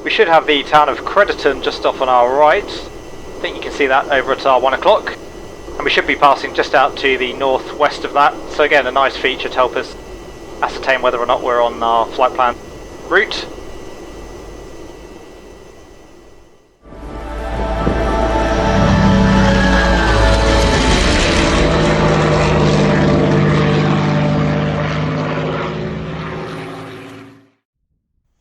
We should have the town of Crediton just off on our right. I think you can see that over at our 1 o'clock. And we should be passing just out to the northwest of that. So again, a nice feature to help us ascertain whether or not we're on our flight plan route.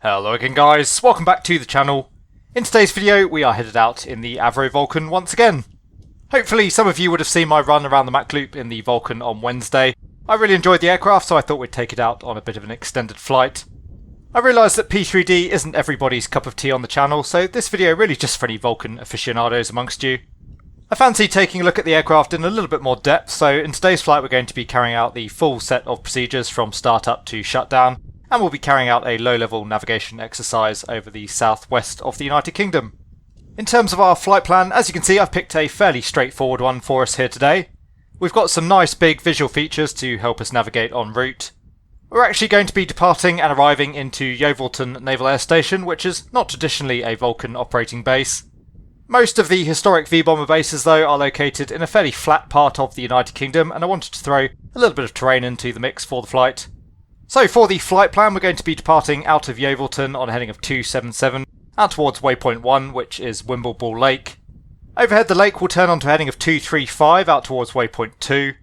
Hello again guys, welcome back to the channel. In today's video we are headed out in the Avro Vulcan once again. Hopefully some of you would have seen my run around the Mach Loop in the Vulcan on Wednesday. I really enjoyed the aircraft, so I thought we'd take it out on a bit of an extended flight. I realise that P3D isn't everybody's cup of tea on the channel, so this video really just for any Vulcan aficionados amongst you. I fancy taking a look at the aircraft in a little bit more depth, so in today's flight we're going to be carrying out the full set of procedures from startup to shutdown. And we'll be carrying out a low-level navigation exercise over the southwest of the United Kingdom. In terms of our flight plan, as you can see I've picked a fairly straightforward one for us here today. We've got some nice big visual features to help us navigate en route. We're actually going to be departing and arriving into Yeovilton Naval Air Station, which is not traditionally a Vulcan operating base. Most of the historic V-bomber bases though are located in a fairly flat part of the United Kingdom, and I wanted to throw a little bit of terrain into the mix for the flight. So for the flight plan we're going to be departing out of Yeovilton on a heading of 277 out towards waypoint 1, which is Wimbleball Lake. Overhead the lake will turn onto a heading of 235 out towards waypoint 2.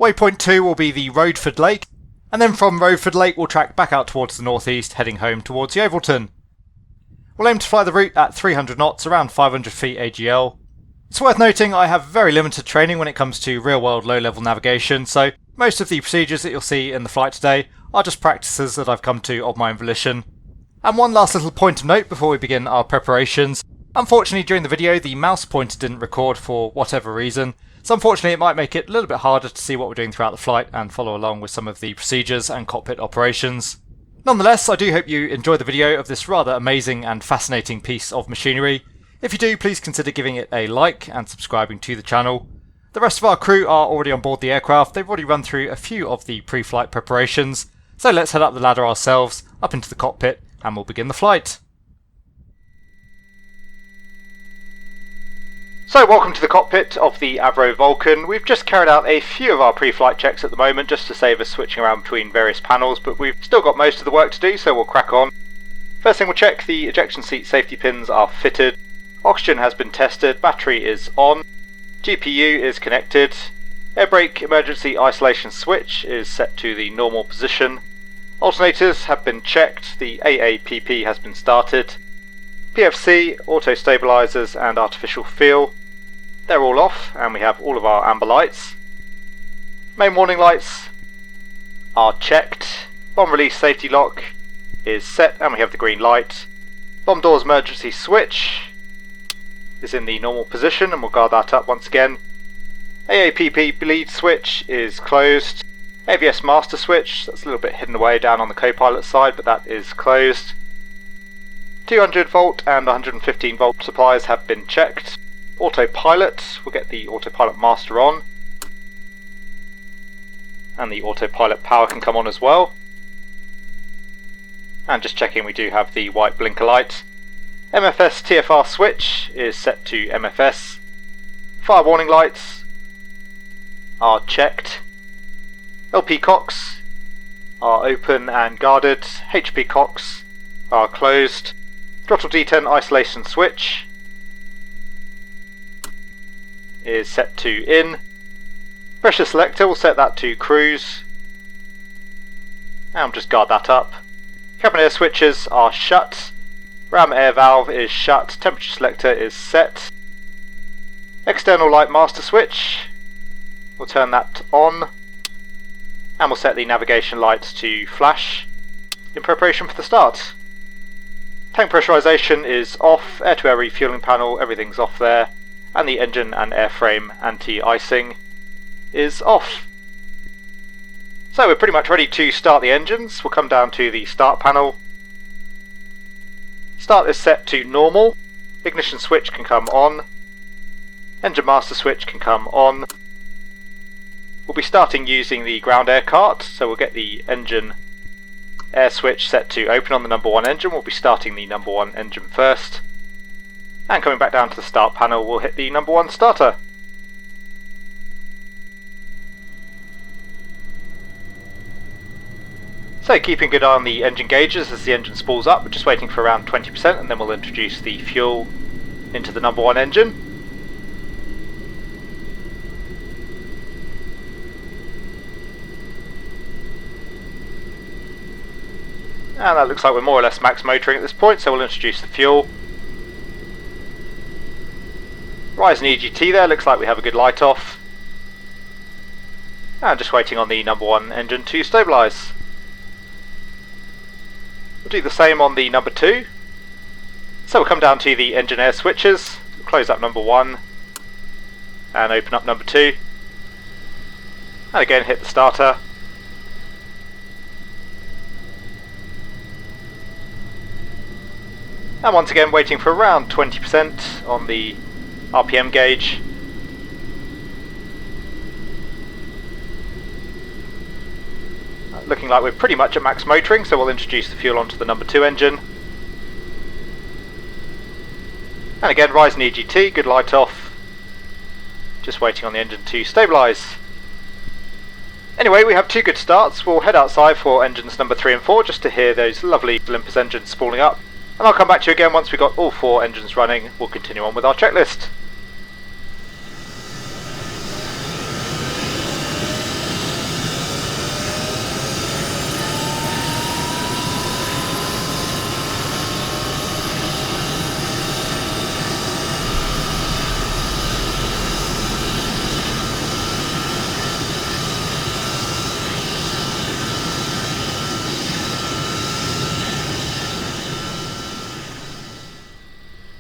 Waypoint 2 will be the Rodeford Lake, and then from Rodeford Lake we'll track back out towards the northeast, heading home towards Yeovilton. We'll aim to fly the route at 300 knots, around 500 feet AGL. It's worth noting I have very limited training when it comes to real-world low-level navigation, so most of the procedures that you'll see in the flight today are just practices that I've come to of my own volition. And one last little point of note before we begin our preparations. Unfortunately during the video the mouse pointer didn't record for whatever reason, so unfortunately it might make it a little bit harder to see what we're doing throughout the flight and follow along with some of the procedures and cockpit operations. Nonetheless, I do hope you enjoy the video of this rather amazing and fascinating piece of machinery. If you do, please consider giving it a like and subscribing to the channel. The rest of our crew are already on board the aircraft. They've already run through a few of the pre-flight preparations. So let's head up the ladder ourselves, up into the cockpit, and we'll begin the flight. So welcome to the cockpit of the Avro Vulcan. We've just carried out a few of our pre-flight checks at the moment just to save us switching around between various panels, but we've still got most of the work to do, so we'll crack on. First thing we'll check, the ejection seat safety pins are fitted, oxygen has been tested, battery is on, GPU is connected, air brake emergency isolation switch is set to the normal position, alternators have been checked, the AAPP has been started, PFC, auto stabilizers and artificial feel, they're all off and we have all of our amber lights. Main warning lights are checked, bomb release safety lock is set and we have the green light. Bomb doors emergency switch is in the normal position and we'll guard that up once again. AAPP bleed switch is closed. AVS master switch, that's a little bit hidden away down on the co-pilot side, but that is closed. 200 volt and 115 volt supplies have been checked. Autopilot, we'll get the autopilot master on. And the autopilot power can come on as well. And just checking we do have the white blinker light. MFS TFR switch is set to MFS. Fire warning lights are checked. LP cocks are open and guarded. HP cocks are closed. Throttle D10 isolation switch is set to in. Pressure selector, we'll set that to cruise. And we'll just guard that up. Cabin air switches are shut. Ram air valve is shut. Temperature selector is set. External light master switch, we'll turn that on. And we'll set the navigation lights to flash in preparation for the start. Tank pressurization is off, air-to-air refueling panel, everything's off there, and the engine and airframe anti-icing is off. So we're pretty much ready to start the engines. We'll come down to the start panel. Start is set to normal, ignition switch can come on, engine master switch can come on. We'll be starting using the ground air cart, so we'll get the engine air switch set to open on the number 1 engine. We'll be starting the number 1 engine first. And coming back down to the start panel, we'll hit the number 1 starter. So keeping a good eye on the engine gauges as the engine spools up. We're just waiting for around 20% and then we'll introduce the fuel into the number 1 engine. And that looks like we're more or less max motoring at this point, so we'll introduce the fuel. Ryzen EGT there, looks like we have a good light off. And just waiting on the number 1 engine to stabilise. We'll do the same on the number 2. So we'll come down to the engine air switches, we'll close up number 1 and open up number 2. And again hit the starter. And once again waiting for around 20% on the RPM gauge. Looking like we're pretty much at max motoring, so we'll introduce the fuel onto the number 2 engine. And again, Ryzen EGT, good light off. Just waiting on the engine to stabilise. Anyway, we have 2 good starts. We'll head outside for engines number 3 and 4 just to hear those lovely Olympus engines spooling up. And I'll come back to you again once we've got all 4 engines running. We'll continue on with our checklist.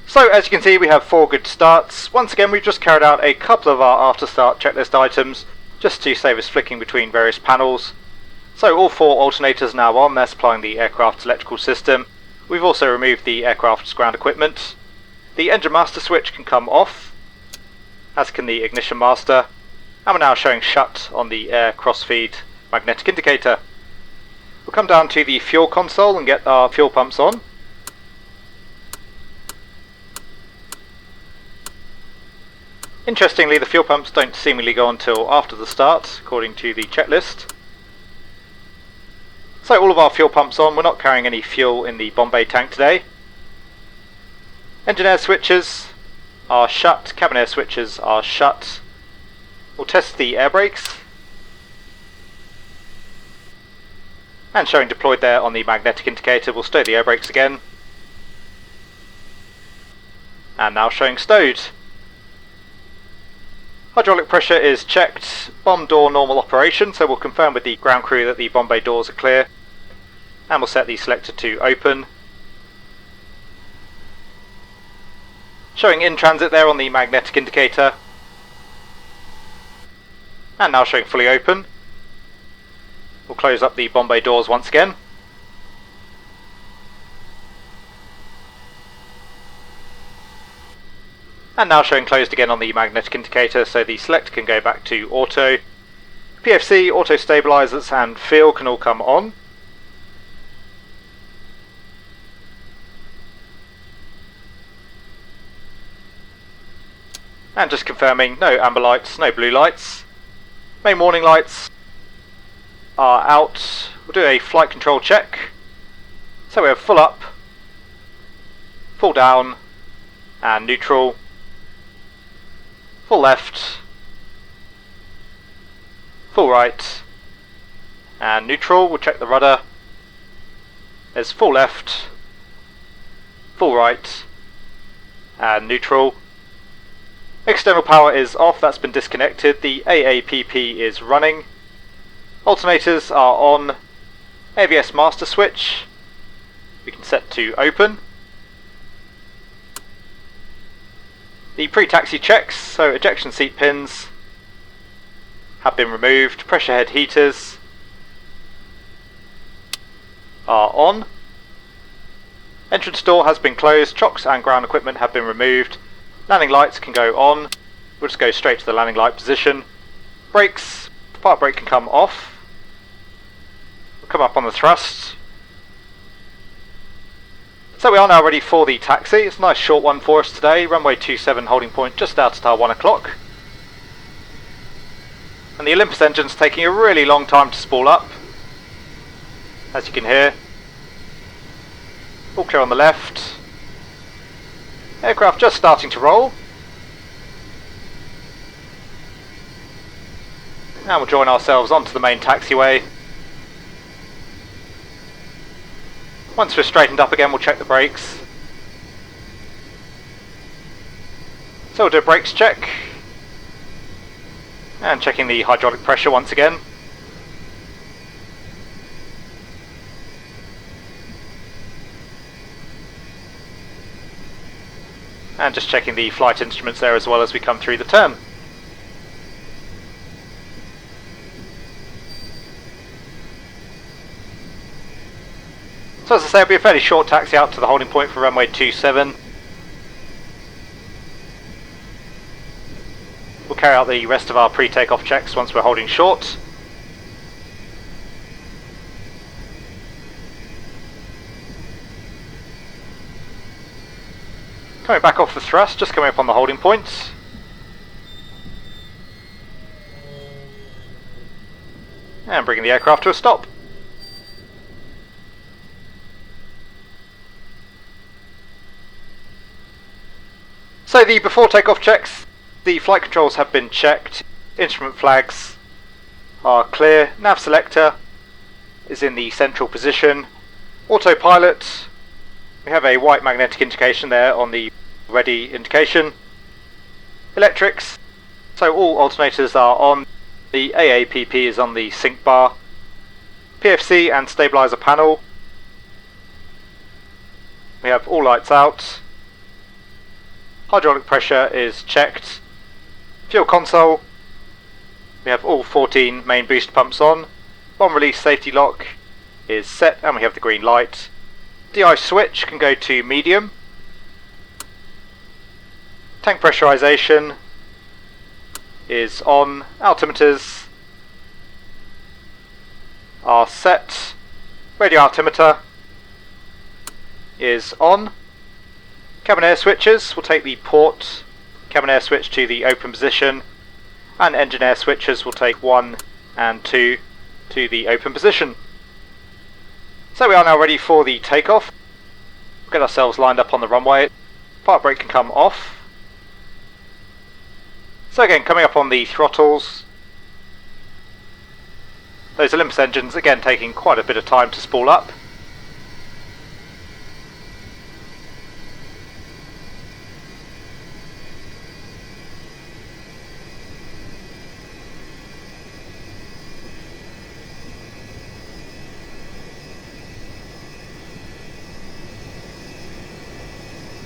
So as you can see, we have 4 good starts. Once again, we've just carried out a couple of our after start checklist items just to save us flicking between various panels. So all 4 alternators now on, they're supplying the aircraft's electrical system. We've also removed the aircraft's ground equipment. The engine master switch can come off, as can the ignition master, and we're now showing shut on the air crossfeed magnetic indicator. We'll come down to the fuel console and get our fuel pumps on. Interestingly, the fuel pumps don't seemingly go until after the start, according to the checklist. So all of our fuel pumps on, we're not carrying any fuel in the bomb bay tank today. Engine air switches are shut, cabin air switches are shut. We'll test the air brakes. And showing deployed there on the magnetic indicator, we'll stow the air brakes again. And now showing stowed. Hydraulic pressure is checked, bomb door normal operation, so we'll confirm with the ground crew that the bomb bay doors are clear. And we'll set the selector to open. Showing in transit there on the magnetic indicator. And now showing fully open. We'll close up the bomb bay doors once again. And now showing closed again on the magnetic indicator, so the select can go back to auto. PFC, auto stabilizers and feel can all come on. And just confirming, no amber lights, no blue lights. Main warning lights are out. We'll do a flight control check. So we have full up, full down and neutral. Full left, full right, and neutral. We'll check the rudder. There's full left, full right, and neutral. External power is off, that's been disconnected. The AAPP is running. Alternators are on. AVS master switch we can set to open. The pre-taxi checks, so ejection seat pins have been removed, pressure head heaters are on. Entrance door has been closed, chocks and ground equipment have been removed. Landing lights can go on, we'll just go straight to the landing light position. Brakes, part brake can come off. We'll come up on the thrust, So we are now ready for the taxi. It's a nice short one for us today. Runway 27 holding point just out at our 1 o'clock. And the Olympus engine's taking a really long time to spool up, as you can hear. All clear on the left. Aircraft just starting to roll. And we'll join ourselves onto the main taxiway. Once we're straightened up again, we'll check the brakes. So we'll do a brakes check. And checking the hydraulic pressure once again. And just checking the flight instruments there as well as we come through the turn. So as I say, it'll be a fairly short taxi out to the holding point for runway 27. We'll carry out the rest of our pre-takeoff checks once we're holding short. Coming back off the thrust, just coming up on the holding point. And bringing the aircraft to a stop. So the before takeoff checks, the flight controls have been checked, instrument flags are clear, nav selector is in the central position, autopilot, we have a white magnetic indication there on the ready indication, electrics, so all alternators are on, the AAPP is on the sync bar, PFC and stabilizer panel, we have all lights out. Hydraulic pressure is checked. Fuel console, we have all 14 main boost pumps on. Bomb release safety lock is set and we have the green light. DI switch can go to medium. Tank pressurization is on. Altimeters are set. Radio altimeter is on. Cabin air switches will take the port cabin air switch to the open position, and engine air switches will take 1 and 2 to the open position. So we are now ready for the takeoff. We'll get ourselves lined up on the runway. Park brake can come off. So again, coming up on the throttles. Those Olympus engines again taking quite a bit of time to spool up.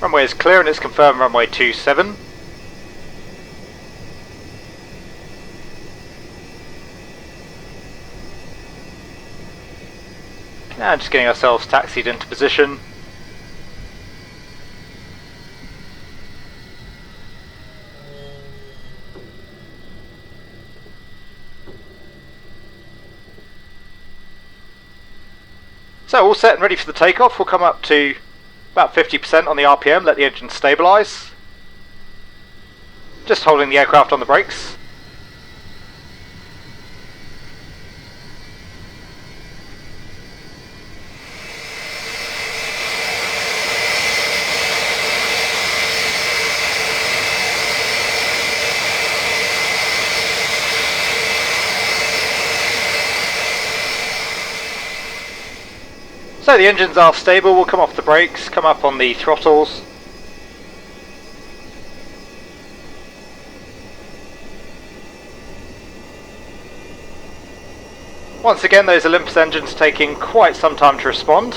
Runway is clear and it's confirmed runway 27. Now just getting ourselves taxied into position. So all set and ready for the takeoff. We'll come up to about 50% on the RPM, let the engine stabilise. Just holding the aircraft on the brakes. So the engines are stable, we'll come off the brakes, come up on the throttles. Once again, those Olympus engines taking quite some time to respond.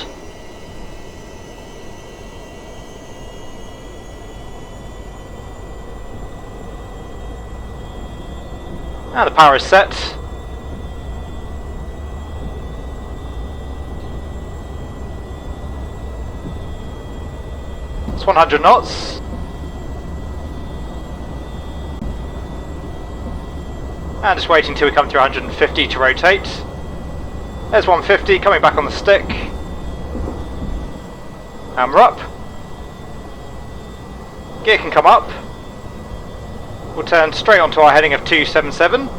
And the power is set. It's 100 knots. And just waiting till we come to 150 to rotate. There's 150 coming back on the stick. And we're up. Gear can come up. We'll turn straight onto our heading of 277. And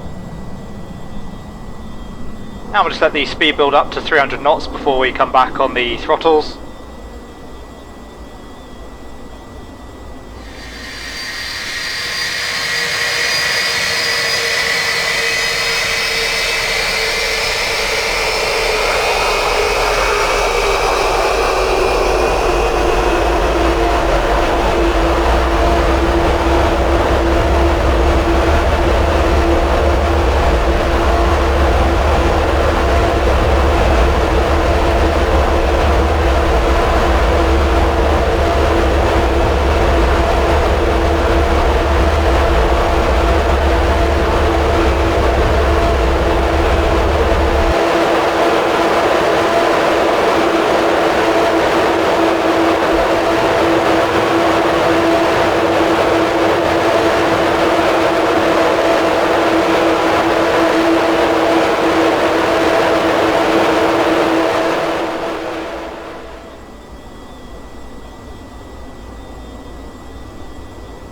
we'll just let the speed build up to 300 knots before we come back on the throttles.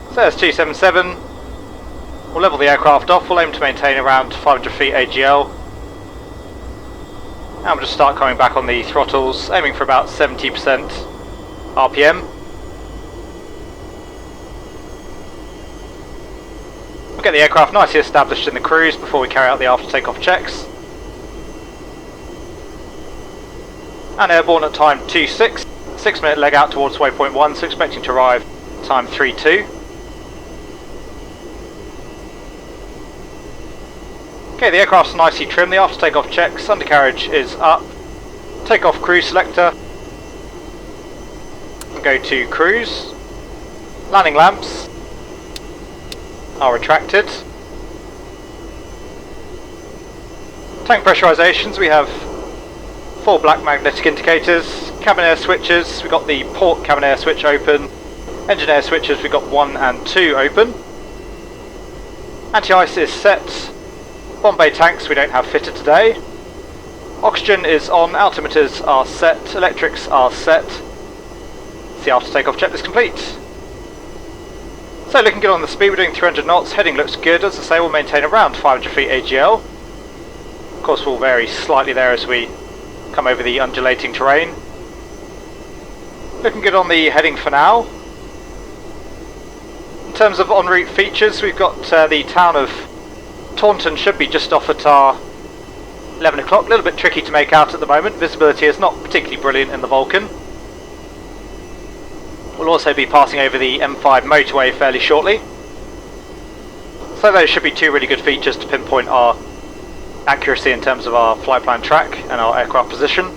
So there's 277. We'll level the aircraft off. We'll aim to maintain around 500 feet AGL. And we'll just start coming back on the throttles, aiming for about 70% RPM. We'll get the aircraft nicely established in the cruise before we carry out the after takeoff checks. And airborne at time 26, 6 minute leg out towards waypoint 1, so expecting to arrive time 32. Okay, the aircraft's nicely trimmed, the after takeoff checks, undercarriage is up. Takeoff cruise selector. And go to cruise. Landing lamps are retracted. Tank pressurizations, we have 4 black magnetic indicators. Cabin air switches, we've got the port cabin air switch open. Engine air switches, we've got 1 and 2 open. Anti-ice is set. Bomb bay tanks we don't have fitted today. Oxygen is on, altimeters are set, electrics are set. The after takeoff checklist complete. So looking good on the speed, we're doing 300 knots, heading looks good, as I say we'll maintain around 500 feet AGL. Of course we'll vary slightly there as we come over the undulating terrain. Looking good on the heading for now. In terms of Enroute features, we've got the town of Taunton should be just off at our 11 o'clock, a little bit tricky to make out at the moment, visibility is not particularly brilliant in the Vulcan. We'll also be passing over the M5 motorway fairly shortly. So those should be 2 really good features to pinpoint our accuracy in terms of our flight plan track and our aircraft position.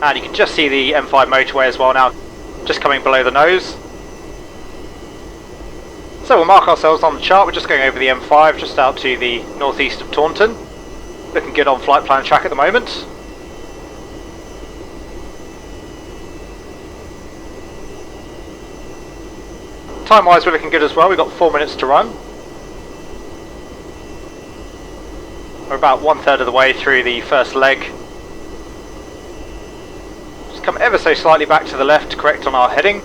And you can just see the M5 motorway as well now, just coming below the nose. So we'll mark ourselves on the chart, we're just going over the M5, just out to the northeast of Taunton. Looking good on flight plan track at the moment. Time wise we're looking good as well, we've got 4 minutes to run. We're about 1/3 of the way through the first leg. Come ever so slightly back to the left to correct on our heading.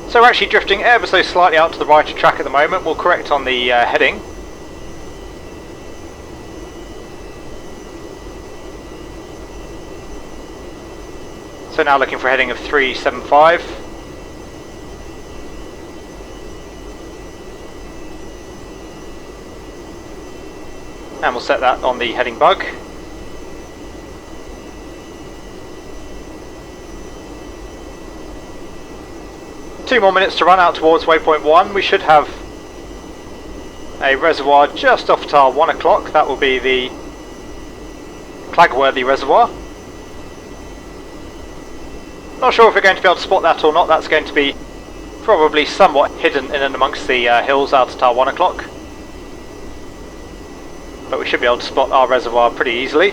So we're actually drifting ever so slightly out to the right of track at the moment. We'll correct on the heading. So So now looking for a heading of 375. And we'll set that on the heading bug. Two more minutes to run out towards waypoint 1. We should have a reservoir just off tar 1 o'clock. That will be the Clagworthy reservoir. Not sure if we're going to be able to spot that or not. That's going to be probably somewhat hidden in and amongst the hills out at tar 1 o'clock. But we should be able to spot our reservoir pretty easily.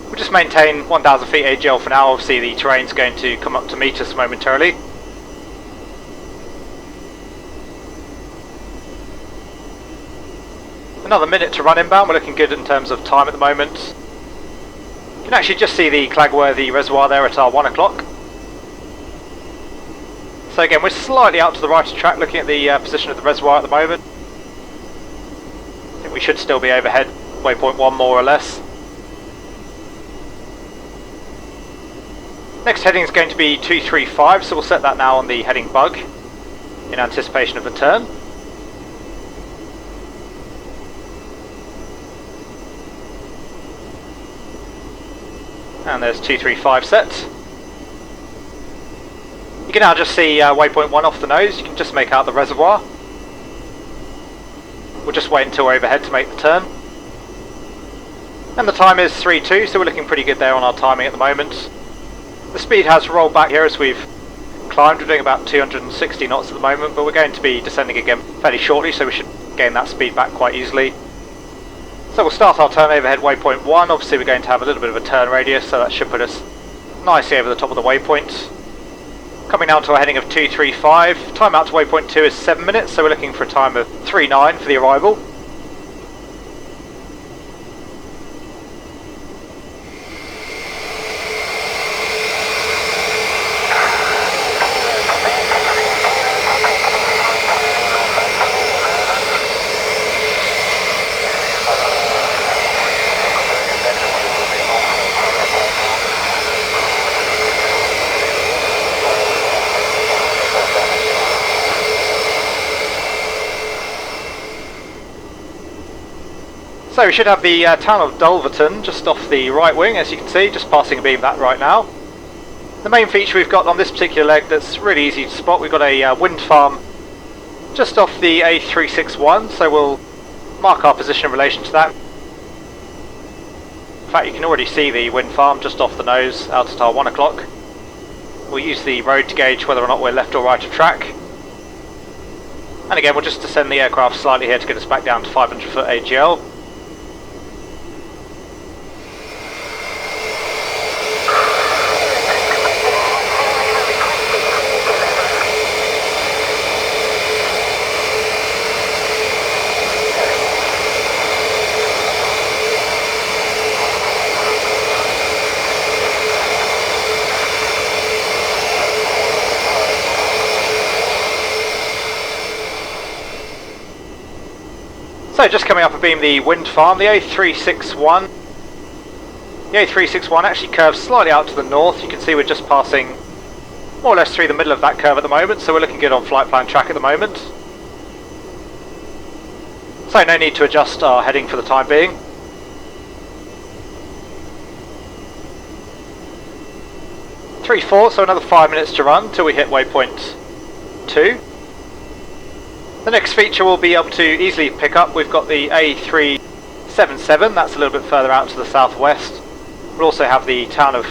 We'll just maintain 1000 feet AGL for now. Obviously the terrain's going to come up to meet us momentarily. Another minute to run inbound. We're looking good in terms of time at the moment. You can actually just see the Clagworthy reservoir there at our 1 o'clock. So again, we're slightly out to the right of track looking at the position of the reservoir at the moment. I think we should still be overhead waypoint 1 more or less. Next heading is going to be 235, so we'll set that now on the heading bug in anticipation of a turn. And there's 235 set. You can now just see waypoint 1 off the nose. You can just make out the reservoir. We'll just wait until we're overhead to make the turn. And the time is 3.2, so we're looking pretty good there on our timing at the moment. The speed has rolled back here as we've climbed. We're doing about 260 knots at the moment, but we're going to be descending again fairly shortly, so we should gain that speed back quite easily. So we'll start our turn overhead waypoint 1. Obviously we're going to have a little bit of a turn radius, so that should put us nicely over the top of the waypoint. Coming down to a heading of 235. Time out to waypoint 2 is 7 minutes, so we're looking for a time of 3.9 for the arrival. So we should have the town of Yeovilton just off the right wing, as you can see, just passing a beam that right now. The main feature we've got on this particular leg that's really easy to spot, we've got a wind farm just off the A361, so we'll mark our position in relation to that. In fact, you can already see the wind farm just off the nose out at our 1 o'clock. We'll use the road to gauge whether or not we're left or right of track. And again, we'll just descend the aircraft slightly here to get us back down to 500 foot AGL. So just coming up abeam the wind farm, the A361. The A361 actually curves slightly out to the north. You can see we're just passing more or less through the middle of that curve at the moment, so we're looking good on flight plan track at the moment. So no need to adjust our heading for the time being. .34, so another 5 minutes to run till we hit waypoint 2. The next feature we'll be able to easily pick up, we've got the A377, that's a little bit further out to the southwest. We'll also have the town of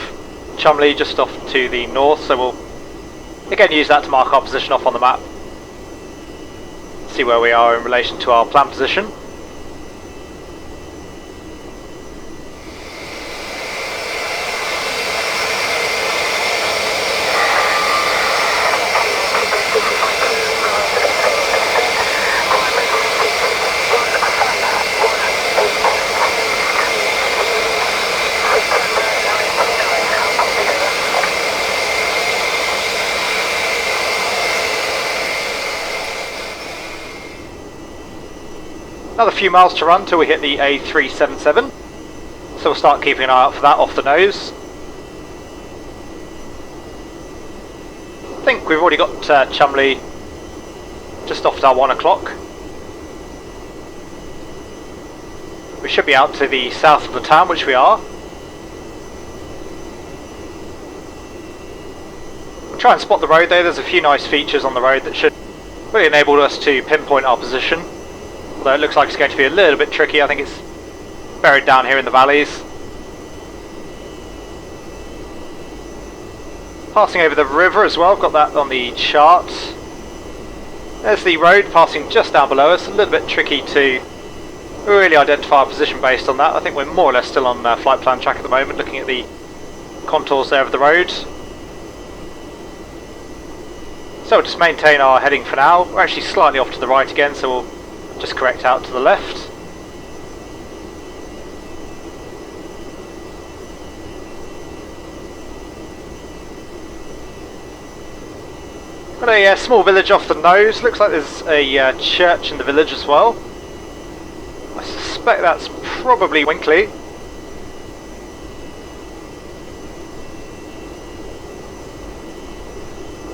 Chumley just off to the north, so we'll again use that to mark our position off on the map. See where we are in relation to our plan position. Another few miles to run till we hit the A377, so we'll start keeping an eye out for that off the nose. I think we've already got Chumley just off at our 1 o'clock. We should be out to the south of the town, which we are. We'll try and spot the road though. There's a few nice features on the road that should really enable us to pinpoint our position. Although it looks like it's going to be a little bit tricky. I think it's buried down here in the valleys. Passing over the river as well, I've got that on the chart. There's the road passing just down below us, a little bit tricky to really identify our position based on that. I think we're more or less still on flight plan track at the moment, looking at the contours there of the road. So we'll just maintain our heading for now. We're actually slightly off to the right again, so we'll just correct out to the left. Got a small village off the nose. Looks like there's a church in the village as well. I suspect that's probably Winkley.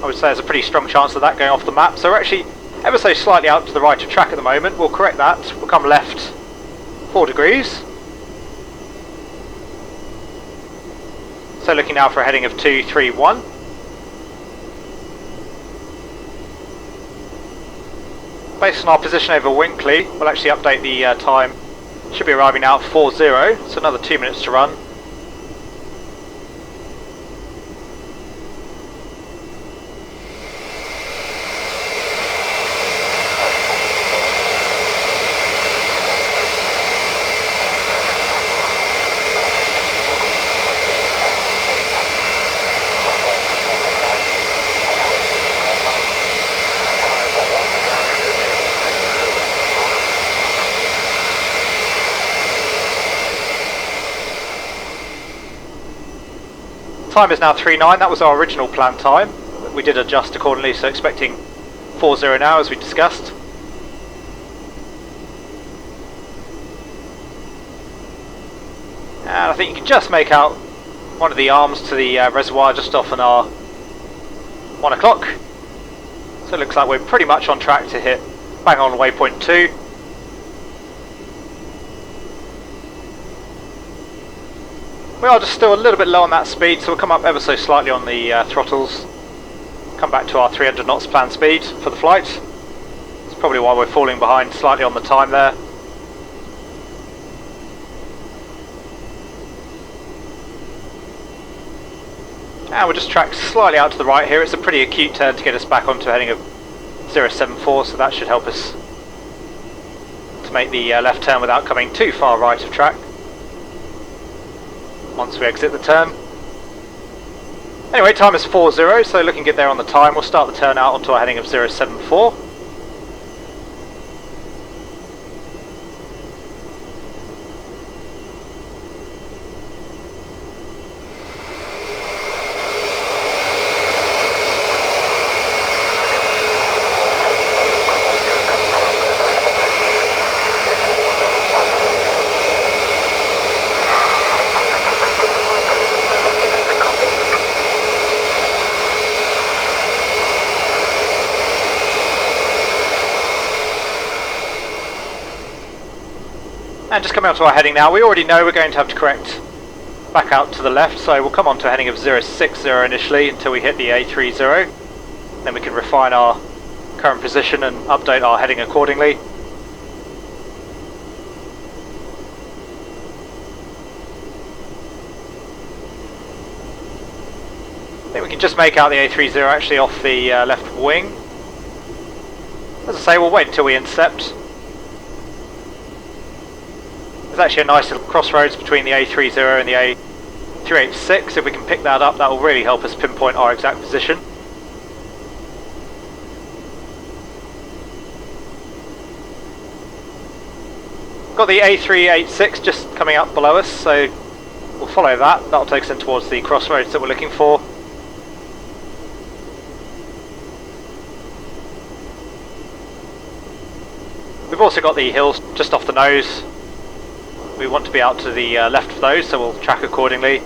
I would say there's a pretty strong chance of that going off the map. So we're actually ever so slightly out to the right of track at the moment. We'll correct that. We'll come left 4 degrees. So looking now for a heading of 231. Based on our position over Winkley, we'll actually update the time. Should be arriving now at 40, so another 2 minutes to run. Time is now 3:09, that was our original planned time. We did adjust accordingly, so expecting 40 now as we discussed. And I think you can just make out one of the arms to the reservoir just off on our 1 o'clock. So it looks like we're pretty much on track to hit bang on waypoint 2. We are just still a little bit low on that speed, so we'll come up ever so slightly on the throttles. Come back to our 300 knots planned speed for the flight. That's probably why we're falling behind slightly on the time there. And we'll just track slightly out to the right here. It's a pretty acute turn to get us back onto a heading of 074, so that should help us to make the left turn without coming too far right of track once we exit the turn. Anyway, time is 40, so looking good there on the time. We'll start the turn out onto our heading of 074. And just coming onto our heading now, we already know we're going to have to correct back out to the left, so we'll come on to a heading of 060 initially until we hit the A30. Then we can refine our current position and update our heading accordingly. I think we can just make out the A30 actually off the left wing. As I say, we'll wait until we intercept. There's actually a nice little crossroads between the A30 and the A386. If we can pick that up, that will really help us pinpoint our exact position. Got the A386 just coming up below us, so we'll follow that. That'll take us in towards the crossroads that we're looking for. We've also got the hills just off the nose. We want to be out to the left of those, so we'll track accordingly.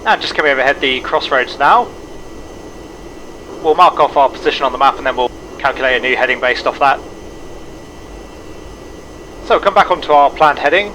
And just coming overhead the crossroads now. We'll mark off our position on the map and then we'll calculate a new heading based off that. So come back onto our planned heading.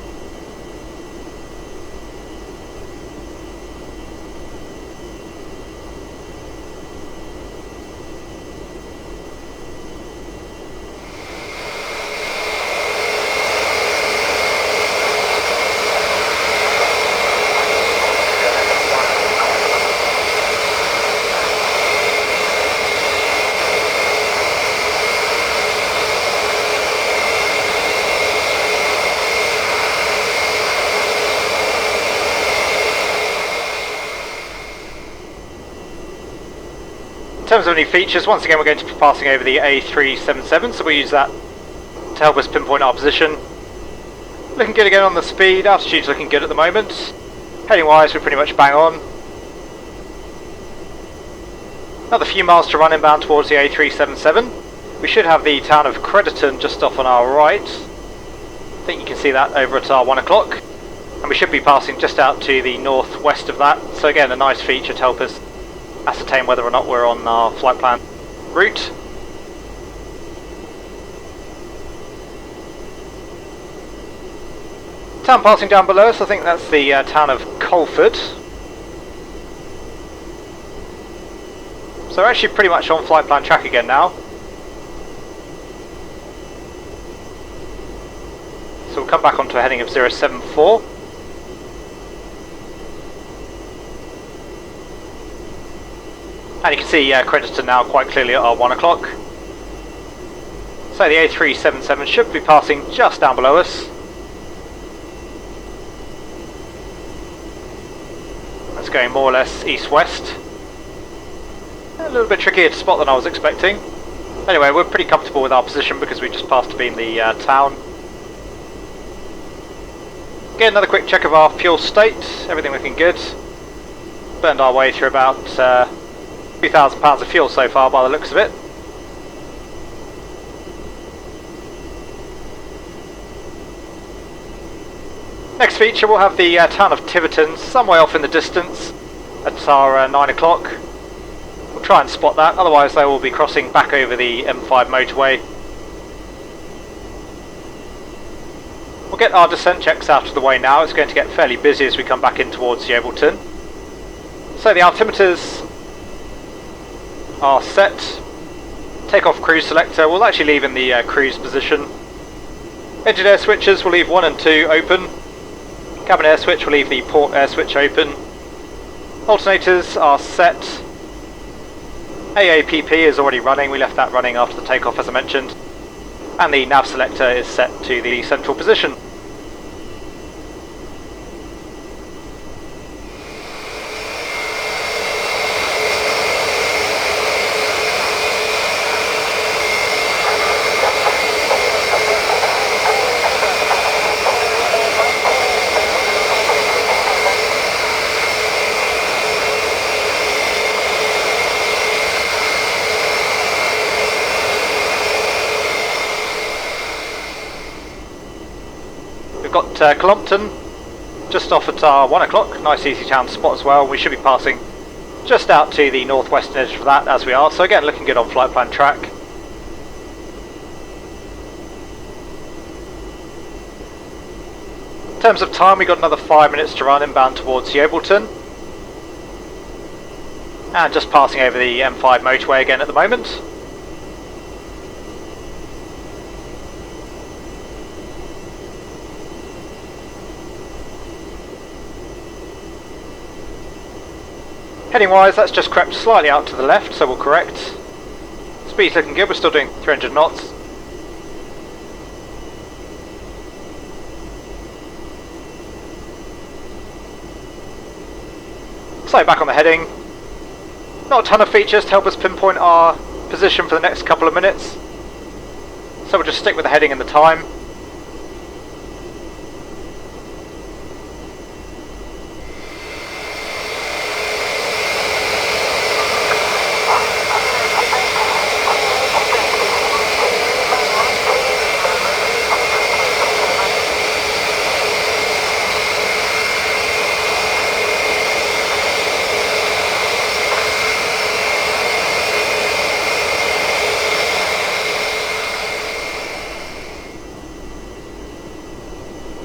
In terms of any features, once again we're going to be passing over the A377, so we'll use that to help us pinpoint our position. Looking good again on the speed, altitude's looking good at the moment. Heading wise we're pretty much bang on. Another few miles to run inbound towards the A377. We should have the town of Crediton just off on our right. I think you can see that over at our 1 o'clock. And we should be passing just out to the northwest of that, so again a nice feature to help us ascertain whether or not we're on our flight plan route. Town passing down below us, I think that's the town of Colford. So we're actually pretty much on flight plan track again now. So we'll come back onto a heading of 074. And you can see Crediton now quite clearly at our 1 o'clock. So the A377 should be passing just down below us. That's going more or less east-west. A little bit trickier to spot than I was expecting. Anyway, we're pretty comfortable with our position because we just passed to being the town. Again, another quick check of our fuel state. Everything looking good. Burned our way through about 2,000 pounds of fuel so far by the looks of it. Next feature we'll have the town of Tiverton some way off in the distance at our 9 o'clock. We'll try and spot that, otherwise they will be crossing back over the M5 motorway. We'll get our descent checks out of the way now. It's going to get fairly busy as we come back in towards Yeovilton. So the altimeters are set. Takeoff cruise selector we'll actually leave in the cruise position. Engine air switches we'll leave 1 and 2 open. Cabin air switch we'll leave the port air switch open. Alternators are set. AAPP is already running, we left that running after the takeoff as I mentioned. And the nav selector is set to the central position. We've got Clompton just off at our 1 o'clock, nice easy town spot as well. We should be passing just out to the northwestern edge of that as we are, so again looking good on flight plan track. In terms of time, we've got another 5 minutes to run inbound towards Yeovilton. And just passing over the M5 motorway again at the moment. Heading wise, that's just crept slightly out to the left, so we'll correct. Speed's looking good, we're still doing 300 knots. So back on the heading. Not a ton of features to help us pinpoint our position for the next couple of minutes. So we'll just stick with the heading and the time.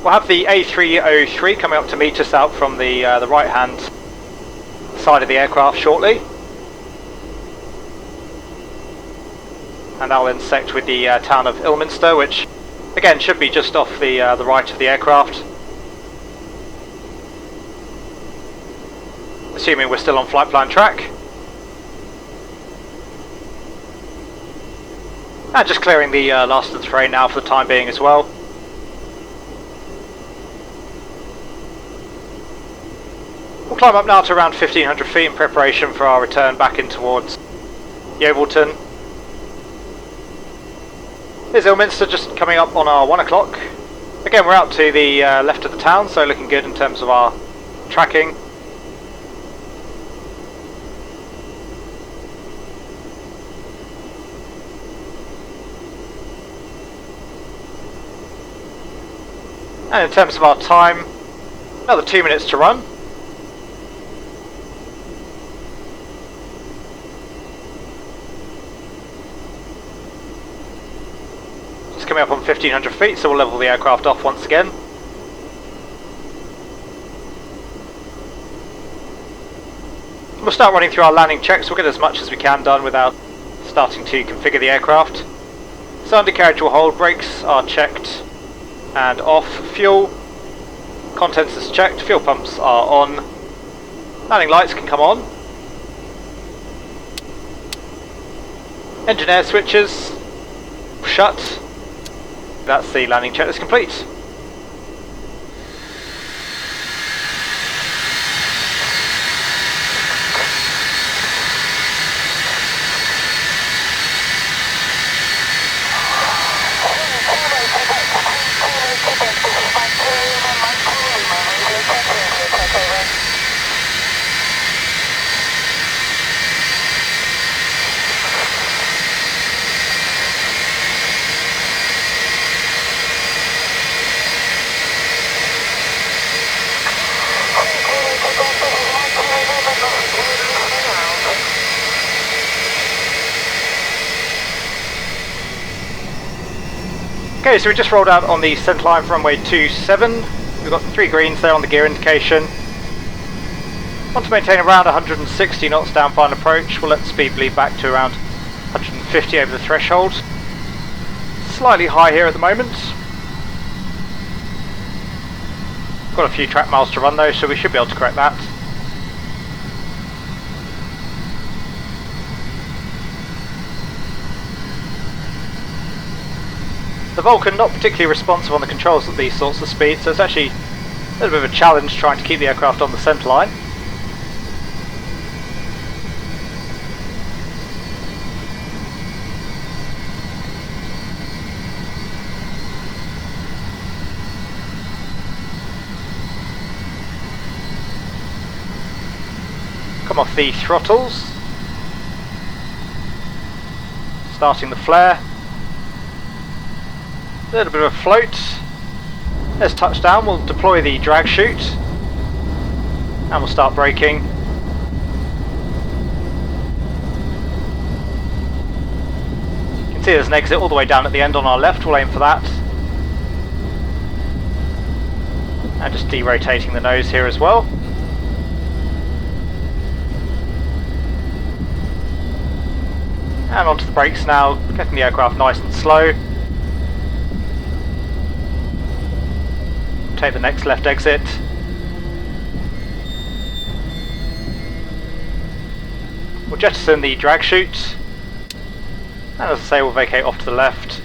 We'll have the A303 coming up to meet us out from the right hand side of the aircraft shortly. And that'll intersect with the town of Ilminster, which again should be just off the right of the aircraft. Assuming we're still on flight plan track. And just clearing the last of the terrain now for the time being as well. We'll climb up now to around 1500 feet in preparation for our return back in towards Yeovilton. Here's Ilminster just coming up on our 1 o'clock. Again, we're out to the left of the town, so looking good in terms of our tracking. And in terms of our time, another 2 minutes to run. Just coming up on 1500 feet, so we'll level the aircraft off once again. We'll start running through our landing checks. We'll get as much as we can done without starting to configure the aircraft. So undercarriage will hold, brakes are checked and off, fuel, contents is checked, fuel pumps are on, landing lights can come on, engine air switches shut. That's the landing checklist complete. Okay, so we just rolled out on the centre line for runway 27. We've got 3 greens there on the gear indication. Want to maintain around 160 knots down final approach. We'll let the speed bleed back to around 150 over the threshold. Slightly high here at the moment. Got a few track miles to run though, so we should be able to correct that. The Vulcan not particularly responsive on the controls at these sorts of speeds, so it's actually a little bit of a challenge trying to keep the aircraft on the centre line. Come off the throttles. Starting the flare. A little bit of a float. There's touchdown. We'll deploy the drag chute and we'll start braking. You can see there's an exit all the way down at the end on our left. We'll aim for that. And just derotating the nose here as well. And onto the brakes now, getting the aircraft nice and slow. Take the next left exit. We'll jettison the drag chute, and as I say, we'll vacate off to the left.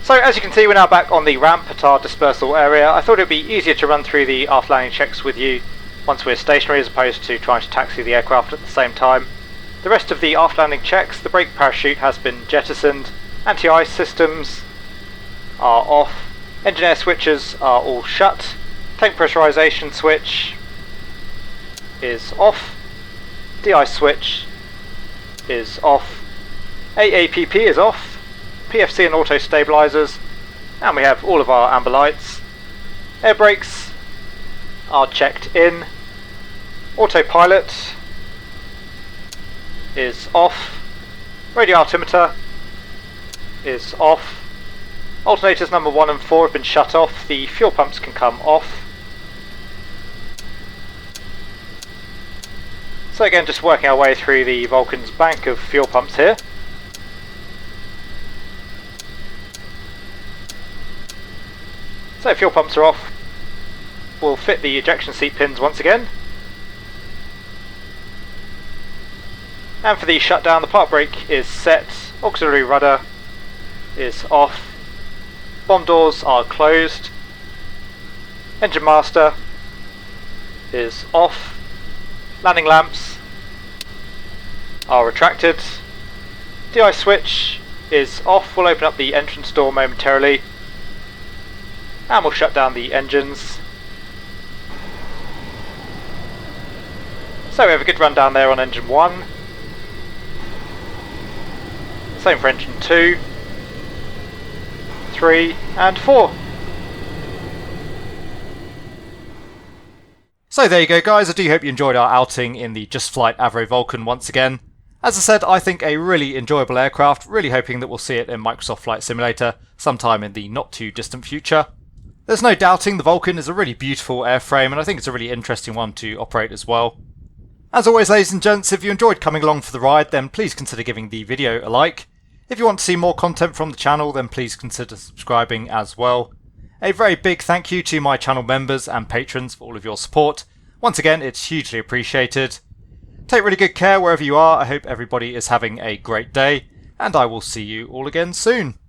So as you can see, we're now back on the ramp at our dispersal area. I thought it would be easier to run through the aft landing checks with you once we're stationary as opposed to trying to taxi the aircraft at the same time. The rest of the aft landing checks, the brake parachute has been jettisoned, anti-ice systems are off, engine air switches are all shut, tank pressurization switch is off, de-ice switch is off, AAPP is off, PFC and auto stabilizers, and we have all of our amber lights. Air brakes are checked in, autopilot is off, radio altimeter is off, alternators number 1 and 4 have been shut off, the fuel pumps can come off. So again, just working our way through the Vulcan's bank of fuel pumps here. So fuel pumps are off. We'll fit the ejection seat pins once again. And for the shutdown, the park brake is set, auxiliary rudder is off, bomb doors are closed, engine master is off, landing lamps are retracted, de-ice switch is off. We'll open up the entrance door momentarily and we'll shut down the engines. So we have a good run down there on engine 1. Same for engine 2, 3 and 4. So there you go guys, I do hope you enjoyed our outing in the Just Flight Avro Vulcan once again. As I said, I think a really enjoyable aircraft, really hoping that we'll see it in Microsoft Flight Simulator sometime in the not too distant future. There's no doubting the Vulcan is a really beautiful airframe and I think it's a really interesting one to operate as well. As always ladies and gents, if you enjoyed coming along for the ride then please consider giving the video a like. If you want to see more content from the channel then please consider subscribing as well. A very big thank you to my channel members and patrons for all of your support. Once again, it's hugely appreciated. Take really good care wherever you are. I hope everybody is having a great day and I will see you all again soon.